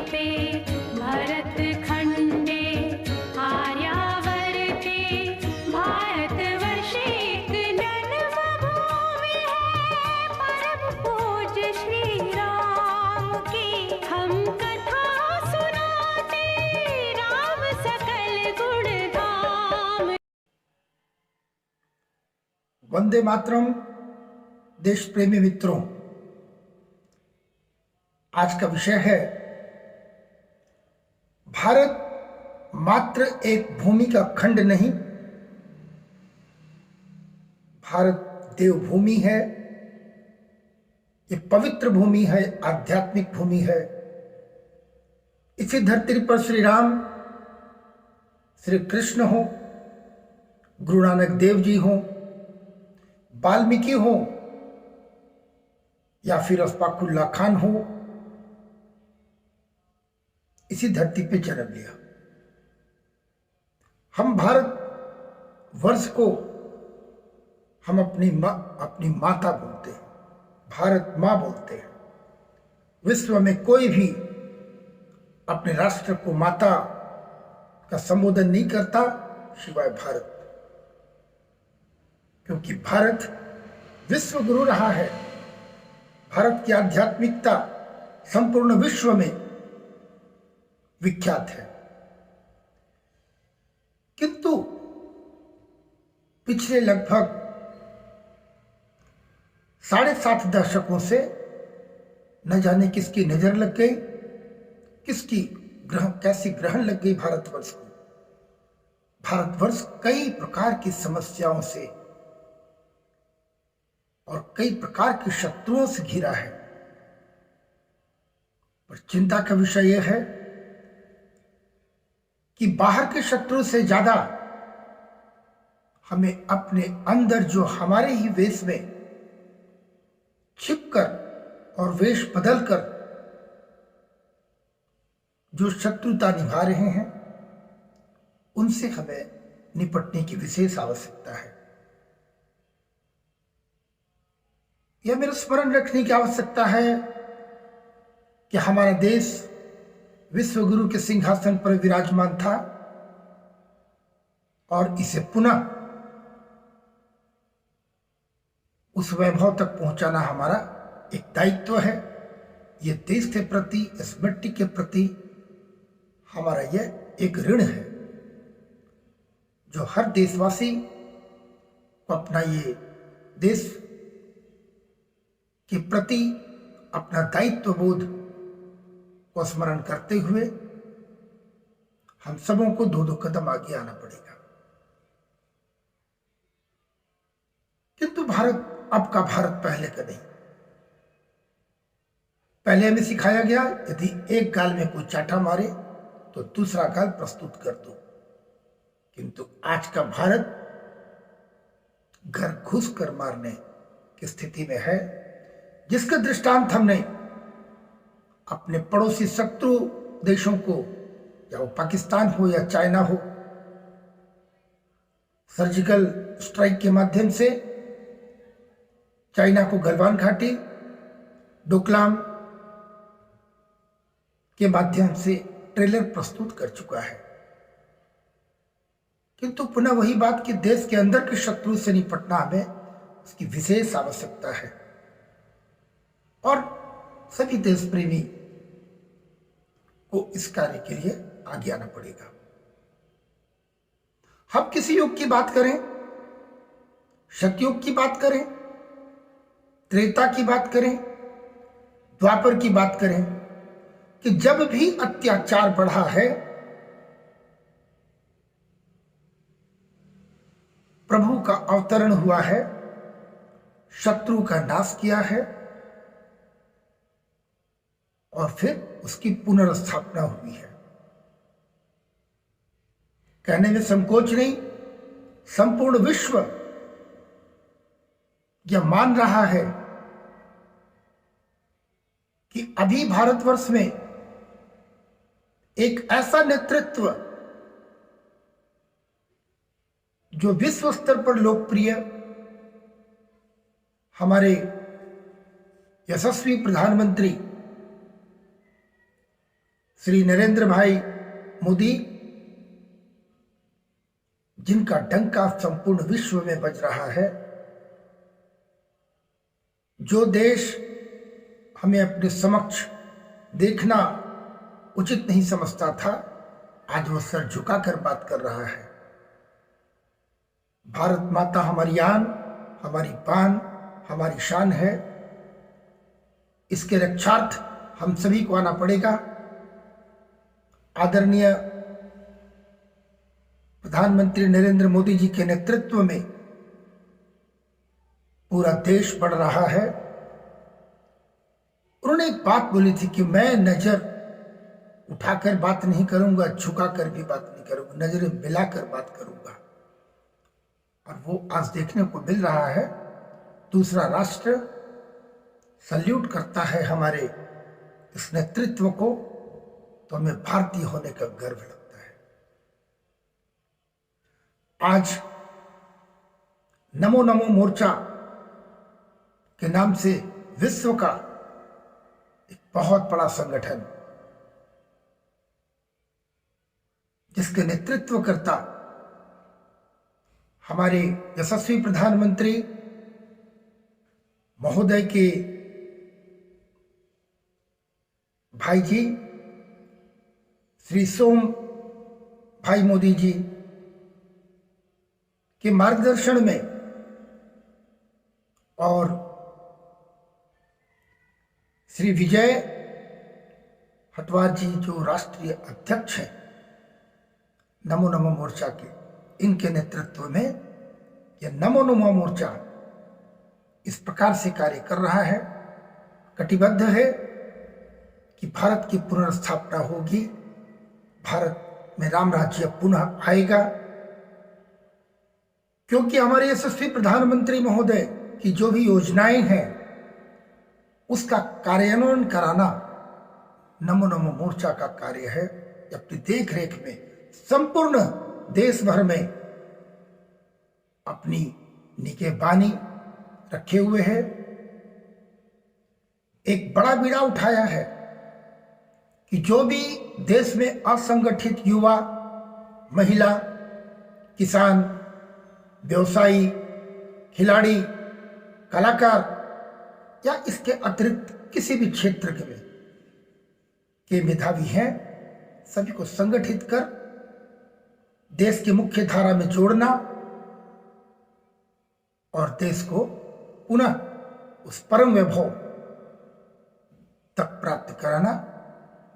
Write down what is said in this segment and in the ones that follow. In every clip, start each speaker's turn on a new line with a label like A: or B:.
A: पे भरत खंडे आर्यावर्ते भारतवर्ष एक जन्मभूमि है। परम पूज्य श्री राम की हम कथा सुनाते, राम सकल गुण धाम।
B: वंदे मातरम। देश प्रेमी मित्रों, आज का विषय है भारत मात्र एक भूमि का खंड नहीं, भारत देवभूमि है। ये पवित्र भूमि है, आध्यात्मिक भूमि है। इसी धरती पर श्री राम, श्री कृष्ण हो, गुरु नानक देव जी हो, वाल्मीकि हो या फिर अशफाकुल्लाह खान हो, इसी धरती पे जन्म लिया। हम भारत वर्ष को हम अपनी माता बोलते हैं, भारत माँ बोलते हैं। विश्व में कोई भी अपने राष्ट्र को माता का संबोधन नहीं करता सिवाय भारत, क्योंकि भारत विश्व गुरु रहा है। भारत की आध्यात्मिकता संपूर्ण विश्व में विख्यात है। किंतु पिछले लगभग 7.5 दशकों से न जाने किसकी नजर लग गई, कैसी ग्रहण लग गई भारतवर्ष को। भारतवर्ष कई प्रकार की समस्याओं से और कई प्रकार के शत्रुओं से घिरा है। पर चिंता का विषय यह है कि बाहर के शत्रु से ज्यादा हमें अपने अंदर, जो हमारे ही वेश में छिपकर और वेश बदलकर जो शत्रुता निभा रहे हैं, उनसे हमें निपटने की विशेष आवश्यकता है। यह मेरा स्मरण रखने की आवश्यकता है कि हमारा देश विश्व गुरु के सिंहासन पर विराजमान था और इसे पुनः उस वैभव तक पहुंचाना हमारा एक दायित्व है। यह देश के प्रति, इस मिट्टी के प्रति हमारा यह एक ऋण है, जो हर देशवासी को अपना ये देश के प्रति अपना दायित्व बोध को स्मरण करते हुए हम सबों को 2-2 कदम आगे आना पड़ेगा। किंतु भारत अब का भारत पहले का नहीं। पहले हमें सिखाया गया, यदि एक गाल में कोई चाटा मारे तो दूसरा गाल प्रस्तुत कर दो। किंतु आज का भारत घर घुस कर मारने की स्थिति में है, जिसका दृष्टांत हमने अपने पड़ोसी शत्रु देशों को, या वो पाकिस्तान हो या चाइना हो, सर्जिकल स्ट्राइक के माध्यम से चाइना को गलवान घाटी, डोकलाम के माध्यम से ट्रेलर प्रस्तुत कर चुका है। किंतु पुनः वही बात कि देश के अंदर के शत्रु से निपटना हमें उसकी विशेष आवश्यकता है और सभी देश प्रेमी को इस कार्य के लिए आगे आना पड़ेगा। हम किसी युग की बात करें, सतयुग की बात करें, त्रेता की बात करें, द्वापर की बात करें, कि जब भी अत्याचार बढ़ा है, प्रभु का अवतरण हुआ है, शत्रु का नाश किया है और फिर उसकी पुनर्स्थापना हुई है। कहने में संकोच नहीं, संपूर्ण विश्व यह मान रहा है कि अभी भारतवर्ष में एक ऐसा नेतृत्व जो विश्व स्तर पर लोकप्रिय, हमारे यशस्वी प्रधानमंत्री श्री नरेंद्र भाई मोदी, जिनका डंका संपूर्ण विश्व में बज रहा है। जो देश हमें अपने समक्ष देखना उचित नहीं समझता था, आज वो सर झुकाकर बात कर रहा है। भारत माता हमारी आन, हमारी पान, हमारी शान है। इसके रक्षार्थ हम सभी को आना पड़ेगा। आदरणीय प्रधानमंत्री नरेंद्र मोदी जी के नेतृत्व में पूरा देश बढ़ रहा है। उन्होंने एक बात बोली थी कि मैं नजर उठाकर बात नहीं करूंगा, झुकाकर भी बात नहीं करूंगा, नजरें मिलाकर बात करूंगा। और वो आज देखने को मिल रहा है। दूसरा राष्ट्र सल्यूट करता है हमारे इस नेतृत्व को, तो हमें भारतीय होने का गर्व लगता है। आज नमो नमो मोर्चा के नाम से विश्व का एक बहुत बड़ा संगठन, जिसके नेतृत्व करता हमारे यशस्वी प्रधानमंत्री महोदय के भाई जी श्री सोम भाई मोदी जी के मार्गदर्शन में और श्री विजय हटवार जी जो राष्ट्रीय अध्यक्ष हैं नमो नमो मोर्चा के, इनके नेतृत्व में यह नमो नमो मोर्चा इस प्रकार से कार्य कर रहा है। कटिबद्ध है कि भारत की पुनर्स्थापना होगी, भारत में राम राज्य पुनः आएगा। क्योंकि हमारे यशस्वी प्रधानमंत्री महोदय की जो भी योजनाएं हैं उसका कार्यान्वयन कराना नमो नमो मोर्चा का कार्य है। अपनी देख रेख में संपूर्ण देश भर में अपनी निगहबानी रखे हुए है। एक बड़ा बीड़ा उठाया है कि जो भी देश में असंगठित युवा, महिला, किसान, व्यवसायी, खिलाड़ी, कलाकार या इसके अतिरिक्त किसी भी क्षेत्र के मेधावी हैं, सभी को संगठित कर देश की मुख्य धारा में जोड़ना और देश को पुनः उस परम वैभव तक प्राप्त कराना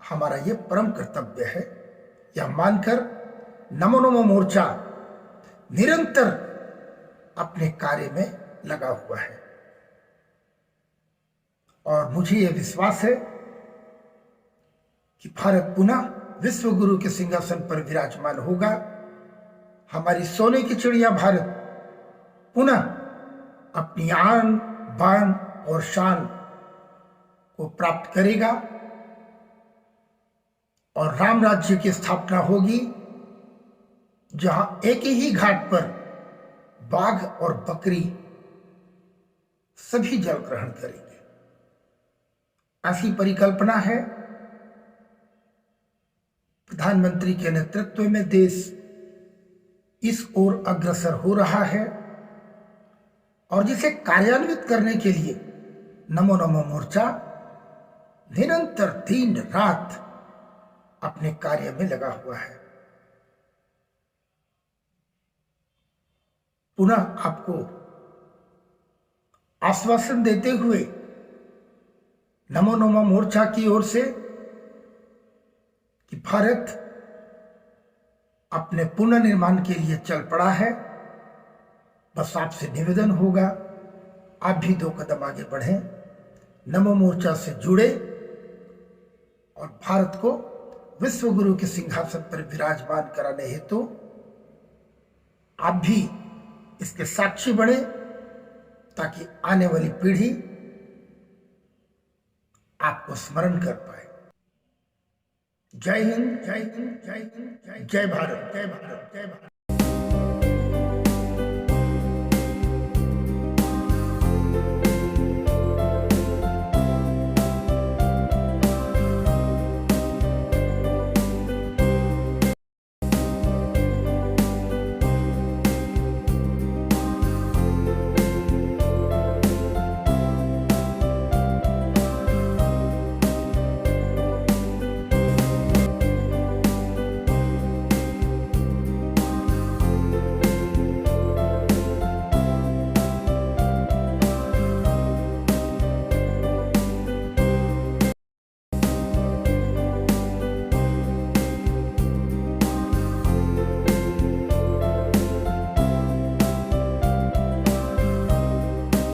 B: हमारा ये परम कर्तव्य है। यह मानकर नमो नमो मोर्चा निरंतर अपने कार्य में लगा हुआ है और मुझे यह विश्वास है कि भारत पुनः विश्व गुरु के सिंहासन पर विराजमान होगा। हमारी सोने की चिड़िया भारत पुनः अपनी आन, बान और शान को प्राप्त करेगा और राम राज्य की स्थापना होगी, जहां एक ही घाट पर बाघ और बकरी सभी जल ग्रहण करेंगे। ऐसी परिकल्पना है। प्रधानमंत्री के नेतृत्व में देश इस ओर अग्रसर हो रहा है और जिसे कार्यान्वित करने के लिए नमो नमो मोर्चा निरंतर दिन रात अपने कार्य में लगा हुआ है। पुनः आपको आश्वासन देते हुए नमो नमो मोर्चा की ओर से कि भारत अपने पुनर्निर्माण के लिए चल पड़ा है, बस आपसे निवेदन होगा आप भी 2 कदम आगे बढ़ें, नमो मोर्चा से जुड़े और भारत को विश्व गुरु के सिंहासन पर विराजमान कराने हेतु आप भी इसके साक्षी बने, ताकि आने वाली पीढ़ी आपको स्मरण कर पाए। जय हिंद, जय हिंद, जय हिंद, जय भारत, जय भारत, जय भारत।